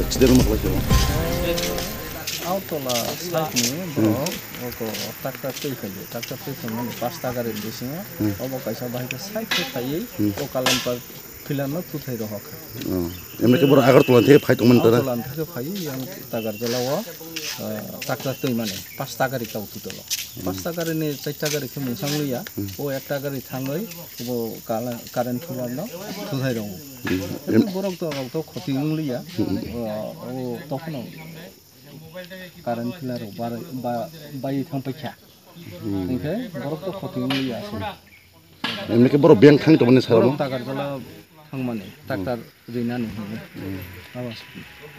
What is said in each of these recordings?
accident mak lagi. Auto la site ni bro ko takta tui khali pasta gari dising obo kaisa bahai ke site ke thai o kalam par filan no tu thai roha kha Emne ke bor agar tulan the fight omen tara. tulan thake phai yang tagar jalawa takta tui mane pasta gari ka utu tolo pasta gari ni chaita gari ke musang liya o ekta gari thangai obo current filan no tu thai roha borok to khoti liya o tokhono current filar bayi थांफैखा ओंखाय बरफ तो खथिंनि यासो Emne ke bor bank thang to mane sara. बरफ तागार जला थांमाने tractor रैनानै होनो आवाज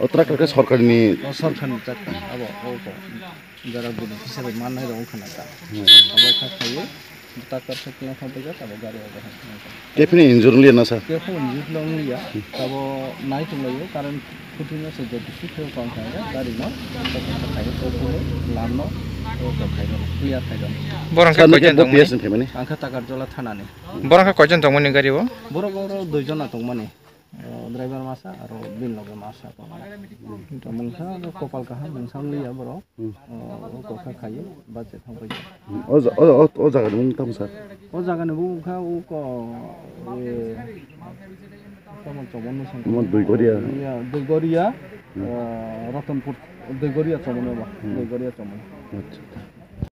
O tractor ke sarkar ni सरखारनि tractor अब औको जरा गुदि हिसाबै माननाय दं खोनाता अब खायो ट्राक्टर सेकना थांफैगा तब गारि अब Kefini injury liya na sa. केफो जित लं लिया तब नाइट लायो कारण खुटिनो से जति सिथो कम खाया गारि न तब खायो तो लानो तो खायो क्लियर खायो Borangka koijan dong PS family. आंखा तागार जला थानानै borangka koijan dong mani gari bo बर'बर दुइजना दं माने ड्राइभार मासा आरो बिन लगे मासा तो मुंसा कपाल काहा मुंसां लिया बर' कखा खायो बाजे थांबाय O jaga mung tam sa. ओ जागाने बुखा उ को ये तमन चमन मुसं Mo dui korea. या दुगरिया रतनपुर दुगरिया चमन बा दुगरिया चमन Acha.